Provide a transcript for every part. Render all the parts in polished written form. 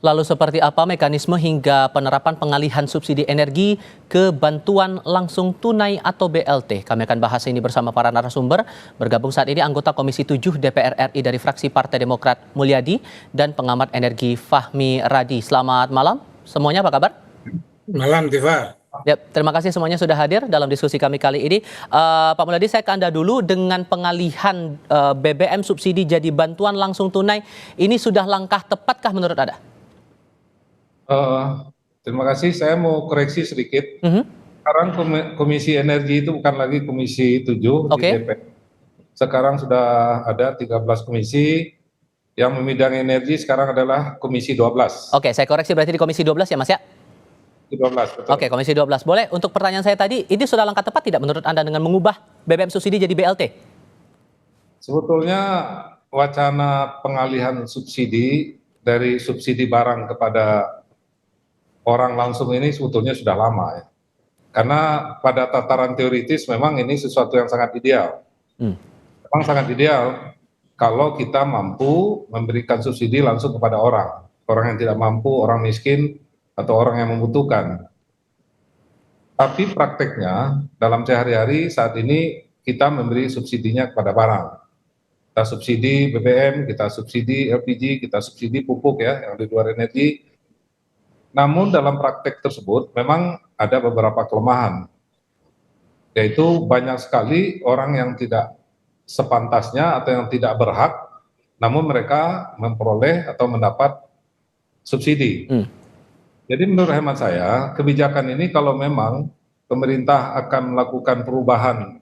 Lalu seperti apa mekanisme hingga penerapan pengalihan subsidi energi ke bantuan langsung tunai atau BLT? Kami akan bahas ini bersama para narasumber. Bergabung saat ini anggota Komisi 7 DPR RI dari fraksi Partai Demokrat Mulyadi dan pengamat energi Fahmi Radi. Selamat malam semuanya, apa kabar? Malam, Tifa. Ya, terima kasih semuanya sudah hadir dalam diskusi kami kali ini. Pak Mulyadi, saya ke Anda dulu dengan pengalihan BBM subsidi jadi bantuan langsung tunai. Ini sudah langkah tepatkah menurut Anda? Terima kasih, saya mau koreksi sedikit. Sekarang Komisi Energi itu bukan lagi Komisi 7 di DPR. Sekarang sudah ada 13 komisi, yang memidang energi sekarang adalah Komisi 12. Oke, saya koreksi berarti di Komisi 12 ya Mas ya? 12, betul. Oke, Komisi 12. Boleh, untuk pertanyaan saya tadi, ini sudah langkah tepat tidak menurut Anda dengan mengubah BBM subsidi jadi BLT? Sebetulnya wacana pengalihan subsidi dari subsidi barang kepada orang langsung ini sebetulnya sudah lama ya. Karena pada tataran teoritis memang ini sesuatu yang sangat ideal. Memang sangat ideal kalau kita mampu memberikan subsidi langsung kepada orang yang tidak mampu, orang miskin, atau orang yang membutuhkan. Tapi prakteknya dalam sehari-hari saat ini kita memberi subsidinya kepada barang. Kita subsidi BBM, kita subsidi LPG, kita subsidi pupuk ya, yang di luar energi. Namun dalam praktek tersebut memang ada beberapa kelemahan, yaitu banyak sekali orang yang tidak sepantasnya atau yang tidak berhak, namun mereka memperoleh atau mendapat subsidi. Jadi menurut hemat saya, kebijakan ini kalau memang pemerintah akan melakukan perubahan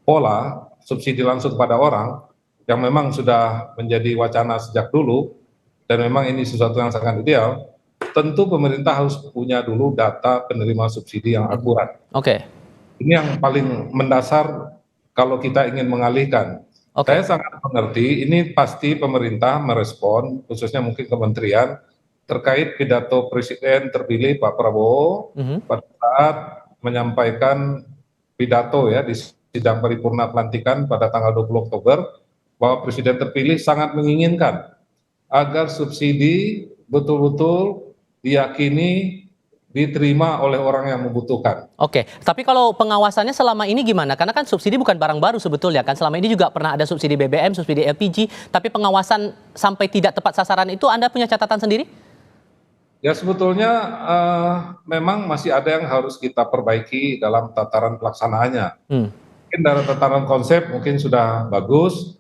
pola subsidi langsung pada orang, yang memang sudah menjadi wacana sejak dulu, dan memang ini sesuatu yang sangat ideal, tentu pemerintah harus punya dulu data penerima subsidi yang akurat. Ini yang paling mendasar kalau kita ingin mengalihkan. Saya sangat mengerti, ini pasti pemerintah merespon, khususnya mungkin kementerian, terkait pidato Presiden terpilih Pak Prabowo pada saat menyampaikan pidato ya di sidang paripurna pelantikan pada tanggal 20 Oktober, bahwa Presiden terpilih sangat menginginkan agar subsidi betul-betul diyakini diterima oleh orang yang membutuhkan. Tapi kalau pengawasannya selama ini gimana? Karena kan subsidi bukan barang baru sebetulnya kan. Selama ini juga pernah ada subsidi BBM, subsidi LPG, tapi pengawasan sampai tidak tepat sasaran itu Anda punya catatan sendiri? Ya sebetulnya memang masih ada yang harus kita perbaiki dalam tataran pelaksanaannya. Mungkin dalam tataran konsep mungkin sudah bagus,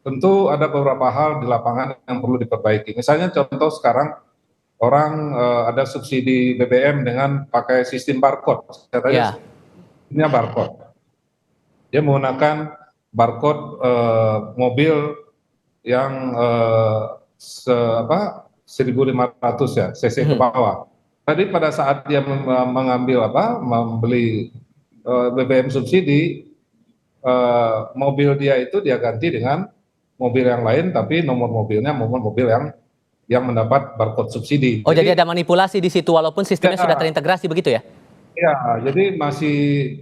tentu ada beberapa hal di lapangan yang perlu diperbaiki. Misalnya contoh sekarang, orang ada subsidi BBM dengan pakai sistem barcode. Katanya ini barcode. Dia menggunakan barcode mobil yang 1.500 ya cc ke bawah. Tadi pada saat dia membeli BBM subsidi, mobil dia itu dia ganti dengan mobil yang lain, tapi nomor mobilnya mobil yang mendapat barcode subsidi. Jadi ada manipulasi di situ walaupun sistemnya sudah terintegrasi begitu ya? Ya, jadi masih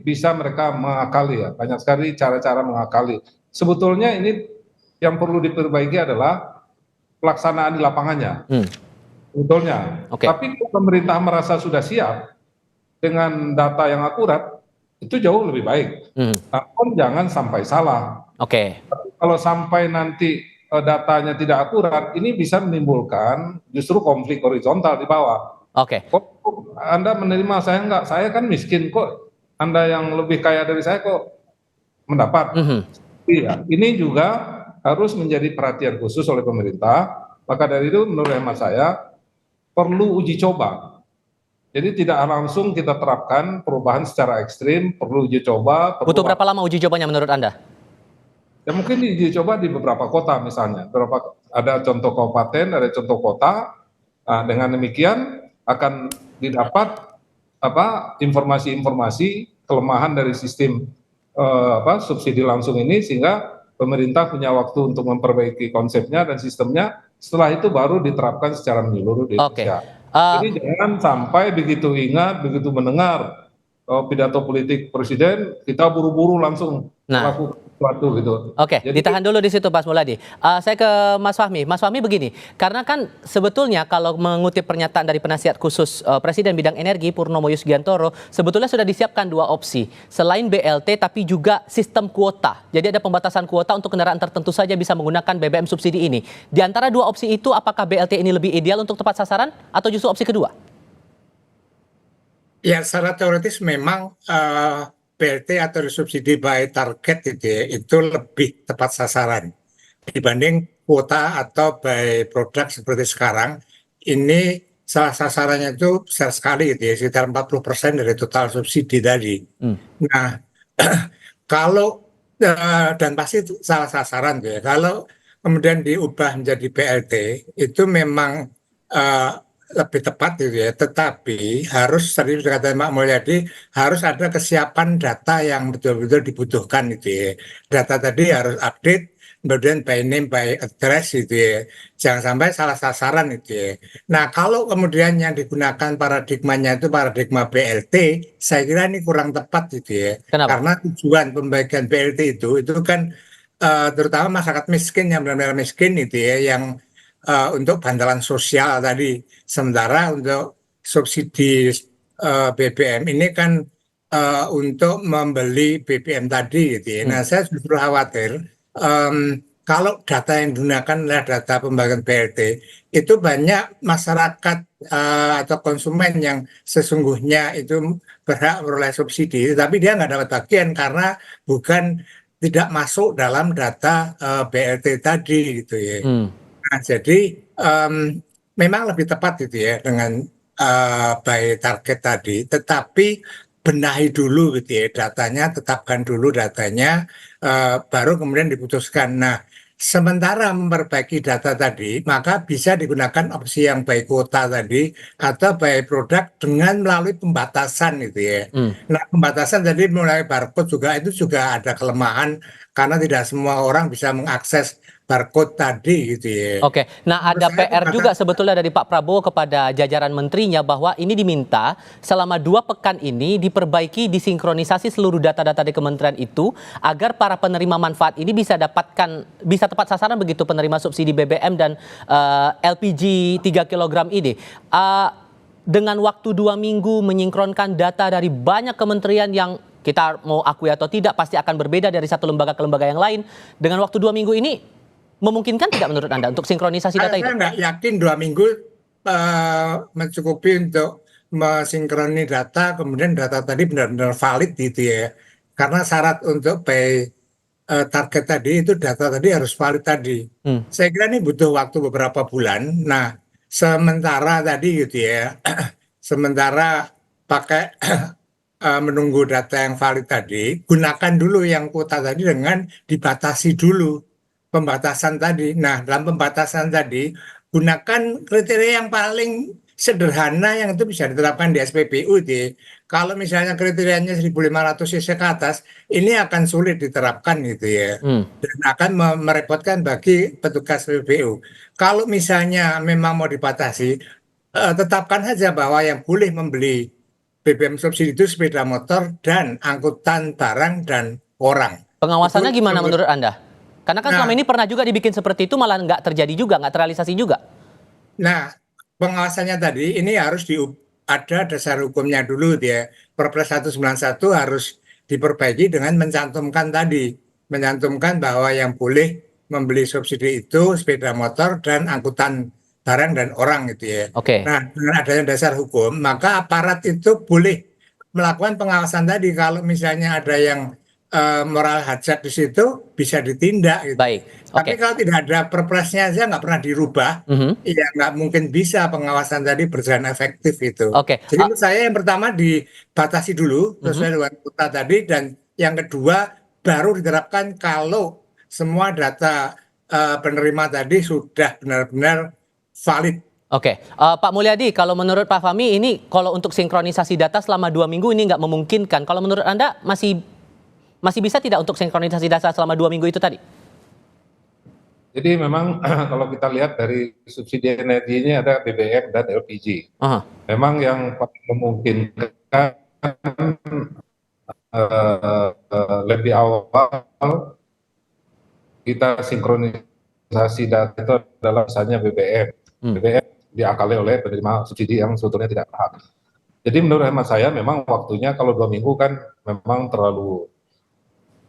bisa mereka mengakali ya, banyak sekali cara-cara mengakali. Sebetulnya ini yang perlu diperbaiki adalah pelaksanaan di lapangannya. Sebetulnya. Tapi kalau pemerintah merasa sudah siap dengan data yang akurat, itu jauh lebih baik. Namun jangan sampai salah. Tapi kalau sampai nanti datanya tidak akurat, ini bisa menimbulkan justru konflik horizontal di bawah. Kok Anda menerima, saya enggak, saya kan miskin, kok Anda yang lebih kaya dari saya kok mendapat. Iya, ini juga harus menjadi perhatian khusus oleh pemerintah. Maka dari itu menurut hemat saya perlu uji coba. Jadi tidak langsung kita terapkan perubahan secara ekstrim, perlu uji coba. Butuh berapa lama uji cobanya menurut Anda? Ya mungkin diuji coba di beberapa kota misalnya, ada contoh kabupaten, ada contoh kota. Dengan demikian akan didapat informasi-informasi kelemahan dari sistem subsidi langsung ini, sehingga pemerintah punya waktu untuk memperbaiki konsepnya dan sistemnya. Setelah itu baru diterapkan secara menyeluruh di Indonesia. Jadi jangan sampai begitu ingat, begitu mendengar pidato politik Presiden, kita buru-buru langsung melakukan sesuatu gitu. Oke, Jadi ditahan dulu di situ Mas Mulyadi. Saya ke Mas Fahmi. Mas Fahmi begini, karena kan sebetulnya kalau mengutip pernyataan dari penasihat khusus Presiden bidang energi Purnomo Yustiantoro, sebetulnya sudah disiapkan dua opsi. Selain BLT tapi juga sistem kuota. Jadi ada pembatasan kuota untuk kendaraan tertentu saja bisa menggunakan BBM subsidi ini. Di antara dua opsi itu, apakah BLT ini lebih ideal untuk tepat sasaran atau justru opsi kedua? Ya, secara teoritis memang BLT atau subsidi by target itu lebih tepat sasaran dibanding kuota atau by produk seperti sekarang. Ini salah sasarannya itu besar sekali gitu ya, sekitar 40% dari total subsidi tadi. Hmm. Nah, kalau dan pasti itu salah sasaran tuh ya. Kalau kemudian diubah menjadi BLT itu memang eh, lebih tepat gitu ya. Tetapi harus tadi sudah kata Mak Mulyadi harus ada kesiapan data yang betul-betul dibutuhkan gitu ya. Data tadi harus update, kemudian by name by address gitu ya. Jangan sampai salah sasaran gitu ya. Nah, kalau kemudian yang digunakan paradigmanya itu paradigma BLT, saya kira ini kurang tepat gitu ya. Kenapa? Karena tujuan pembagian BLT itu kan terutama masyarakat miskin yang benar-benar miskin itu ya, yang untuk bantalan sosial tadi. Sementara untuk subsidi BBM ini kan untuk membeli BBM tadi gitu ya. Nah, saya justru khawatir kalau data yang digunakan adalah data pembagian BLT, itu banyak masyarakat atau konsumen yang sesungguhnya itu berhak memperoleh subsidi, tapi dia nggak dapat bagian karena bukan tidak masuk dalam data BLT tadi gitu ya. Hmm. Nah, jadi memang lebih tepat gitu ya dengan by target tadi, tetapi benahi dulu gitu ya datanya, tetapkan dulu datanya, baru kemudian diputuskan. Nah, sementara memperbaiki data tadi, maka bisa digunakan opsi yang by kuota tadi atau by produk dengan melalui pembatasan gitu ya. Hmm. Nah, pembatasan tadi melalui barcode juga itu juga ada kelemahan karena tidak semua orang bisa mengakses barcode tadi gitu ya. Oke, nah Menurut ada saya PR juga pembatasan sebetulnya dari Pak Prabowo kepada jajaran menterinya bahwa ini diminta selama 2 pekan ini diperbaiki, disinkronisasi seluruh data-data di kementerian itu agar para penerima manfaat ini bisa tepat sasaran begitu penerima subsidi BBM dan LPG 3 kg ini. Dengan waktu 2 minggu menyinkronkan data dari banyak kementerian yang kita mau akui atau tidak pasti akan berbeda dari satu lembaga ke lembaga yang lain. Dengan waktu 2 minggu ini memungkinkan tidak menurut Anda untuk sinkronisasi data itu? Saya nggak yakin 2 minggu mencukupi untuk mensinkroni data, kemudian data tadi benar-benar valid gitu ya. Karena syarat untuk by target tadi itu data tadi harus valid tadi. Saya kira ini butuh waktu beberapa bulan. Nah, sementara tadi gitu ya, sementara pakai menunggu data yang valid tadi, gunakan dulu yang kuota tadi dengan dibatasi dulu pembatasan tadi. Nah, dalam pembatasan tadi, gunakan kriteria yang paling sederhana yang itu bisa diterapkan di SPBU. Kalau misalnya kriterianya 1.500 cc ke atas, ini akan sulit diterapkan gitu ya. Dan akan merepotkan bagi petugas SPBU. Kalau misalnya memang mau dibatasi, tetapkan saja bahwa yang boleh membeli BBM subsidi itu sepeda motor dan angkutan barang dan orang. Pengawasannya Itu gimana menurut Anda? Karena kan selama Nah, ini pernah juga dibikin seperti itu malah nggak terjadi juga, nggak terrealisasi juga. nah, pengawasannya tadi ini harus ada dasar hukumnya dulu dia. Perpres 191 harus diperbaiki dengan mencantumkan tadi, mencantumkan bahwa yang boleh membeli subsidi itu sepeda motor dan angkutan barang dan orang gitu ya. Oke, Nah, dengan adanya dasar hukum, maka aparat itu boleh melakukan pengawasan tadi. Kalau misalnya ada yang moral hazard di situ bisa ditindak gitu. baik. Tapi Oke. kalau tidak ada perpresnya aja nggak pernah dirubah, Mhm. ya nggak mungkin bisa pengawasan tadi berjalan efektif itu. Oke. Jadi menurut saya yang pertama dibatasi dulu Mhm. sesuai dengan kuota tadi, dan yang kedua baru diterapkan kalau semua data penerima tadi sudah benar-benar valid. Oke, Pak Mulyadi, kalau menurut Pak Fahmi ini kalau untuk sinkronisasi data selama 2 minggu ini nggak memungkinkan. Kalau menurut Anda masih bisa tidak untuk sinkronisasi data selama 2 minggu itu tadi? jadi memang kalau kita lihat dari subsidi energi ini ada BBM dan LPG. Aha. Memang yang paling memungkinkan lebih awal kita sinkronisasi data itu adalah misalnya BBM. BBM diakali oleh penerima subsidi yang sebetulnya tidak berhak. Jadi menurut hemat saya memang waktunya kalau 2 minggu kan memang terlalu,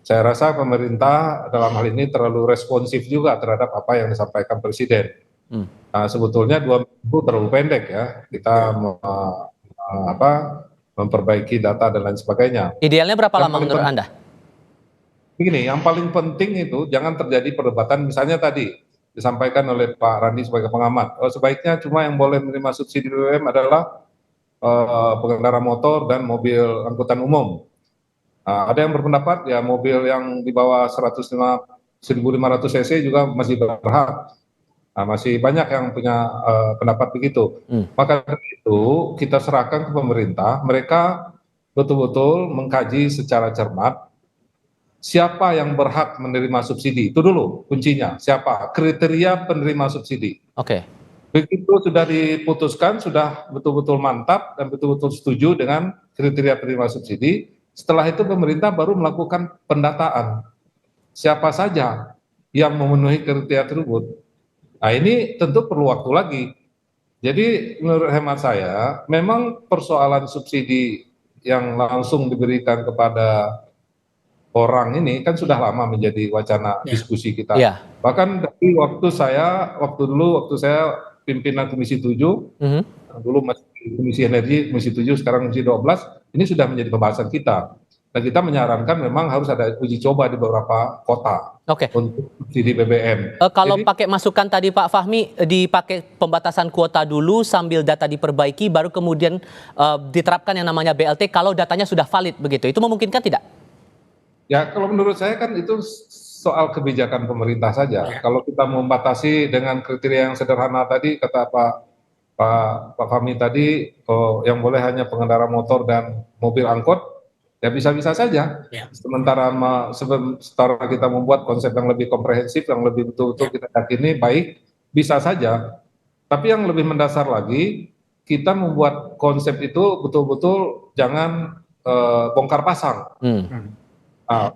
saya rasa pemerintah dalam hal ini terlalu responsif juga terhadap apa yang disampaikan Presiden. Nah, sebetulnya 2 minggu terlalu pendek ya, kita memperbaiki data dan lain sebagainya. Idealnya berapa lama menurut Anda? Begini, yang paling penting itu jangan terjadi perdebatan, misalnya tadi disampaikan oleh Pak Randi sebagai pengamat, sebaiknya cuma yang boleh menerima subsidi BBM adalah pengendara motor dan mobil angkutan umum. Ada yang berpendapat ya mobil yang di bawah 1.500 cc juga masih berhak. Masih banyak yang punya pendapat begitu. Maka itu kita serahkan ke pemerintah, mereka betul-betul mengkaji secara cermat siapa yang berhak menerima subsidi. Itu dulu kuncinya, siapa, kriteria penerima subsidi. Oke. Begitu sudah diputuskan, sudah betul-betul mantap dan betul-betul setuju dengan kriteria penerima subsidi, setelah itu pemerintah baru melakukan pendataan. Siapa saja yang memenuhi kriteria tersebut. Nah, ini tentu perlu waktu lagi. Jadi menurut hemat saya, memang persoalan subsidi yang langsung diberikan kepada orang ini kan sudah lama menjadi wacana diskusi kita. Bahkan dari waktu saya pimpinan Komisi 7, dulu masih Komisi Energi, Komisi 7, sekarang Komisi 12, ini sudah menjadi pembahasan kita. Dan kita menyarankan memang harus ada uji coba di beberapa kota untuk subsidi BBM. Kalau pakai masukan tadi Pak Fahmi, dipakai pembatasan kuota dulu sambil data diperbaiki, baru kemudian diterapkan yang namanya BLT kalau datanya sudah valid begitu. Itu memungkinkan tidak? Ya, kalau menurut saya kan itu soal kebijakan pemerintah saja. Kalau kita membatasi dengan kriteria yang sederhana tadi, kata Pak Fahmi tadi, yang boleh hanya pengendara motor dan mobil angkot, ya bisa-bisa saja. Sementara kita membuat konsep yang lebih komprehensif, yang lebih betul-betul kita yakini baik, bisa saja. Tapi yang lebih mendasar lagi, kita membuat konsep itu betul-betul jangan bongkar pasang.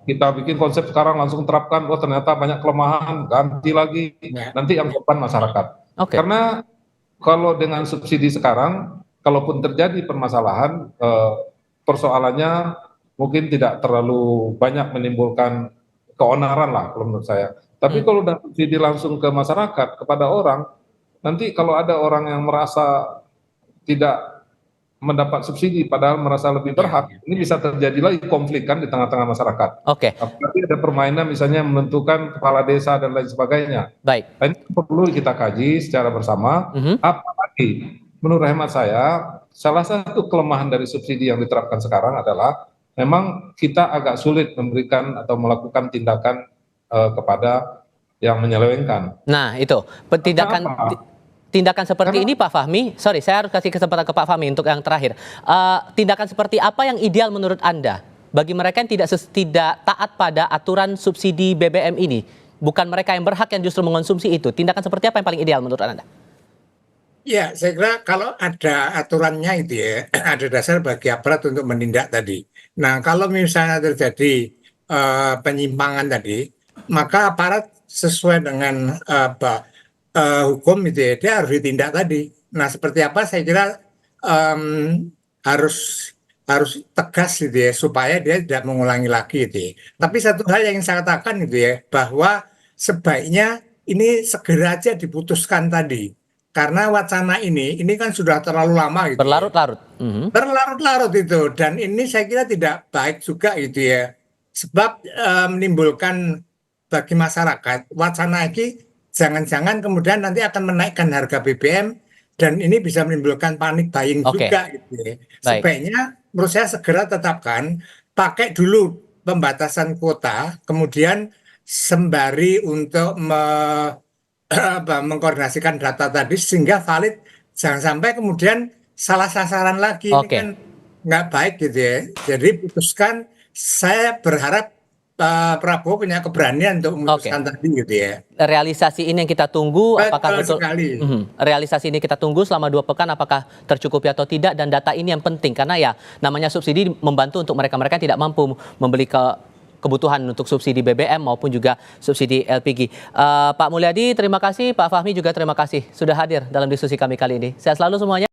Kita bikin konsep sekarang langsung terapkan, ternyata banyak kelemahan, ganti lagi, nanti yang korban masyarakat. Karena kalau dengan subsidi sekarang, kalaupun terjadi permasalahan, persoalannya mungkin tidak terlalu banyak menimbulkan keonaran lah kalau menurut saya. Tapi kalau udah subsidi langsung ke masyarakat, kepada orang, nanti kalau ada orang yang merasa tidak mendapat subsidi padahal merasa lebih berhak, ini bisa terjadi lagi konflik kan di tengah-tengah masyarakat. Apalagi ada permainan misalnya menentukan kepala desa dan lain sebagainya. Baik. Ini perlu kita kaji secara bersama. Apalagi menurut hemat saya, salah satu kelemahan dari subsidi yang diterapkan sekarang adalah memang kita agak sulit memberikan atau melakukan tindakan kepada yang menyelewengkan. Nah itu tindakan seperti ini Pak Fahmi, saya harus kasih kesempatan ke Pak Fahmi untuk yang terakhir. Tindakan seperti apa yang ideal menurut Anda bagi mereka yang tidak taat pada aturan subsidi BBM ini? Bukan mereka yang berhak yang justru mengonsumsi itu. Tindakan seperti apa yang paling ideal menurut Anda? Ya, saya kira kalau ada aturannya itu ya, ada dasar bagi aparat untuk menindak tadi. Nah, kalau misalnya terjadi penyimpangan tadi, maka aparat sesuai dengan hukum itu ya, dia harus ditindak tadi. Nah, seperti apa saya kira harus tegas gitu ya, supaya dia tidak mengulangi lagi gitu ya. Tapi satu hal yang saya katakan gitu ya, bahwa sebaiknya ini segera aja diputuskan tadi. Karena wacana ini kan sudah terlalu lama gitu. Berlarut-larut. Berlarut-larut itu, dan ini saya kira tidak baik juga gitu ya. Sebab menimbulkan bagi masyarakat wacana ini jangan-jangan kemudian nanti akan menaikkan harga BBM dan ini bisa menimbulkan panik buying juga gitu ya. Sebaiknya menurut saya segera tetapkan, pakai dulu pembatasan kuota, kemudian sembari untuk mengkoordinasikan data tadi sehingga valid, jangan sampai kemudian salah sasaran lagi. Ini kan nggak baik gitu ya. Jadi putuskan, saya berharap Prabowo punya keberanian untuk memutuskan tadi gitu ya. Realisasi ini yang kita tunggu, apakah betul sekali. Realisasi ini kita tunggu selama 2 pekan, apakah tercukupi atau tidak, dan data ini yang penting karena ya namanya subsidi membantu untuk mereka-mereka yang tidak mampu membeli kebutuhan untuk subsidi BBM maupun juga subsidi LPG. Pak Mulyadi terima kasih, Pak Fahmi juga terima kasih sudah hadir dalam diskusi kami kali ini. Sehat selalu semuanya.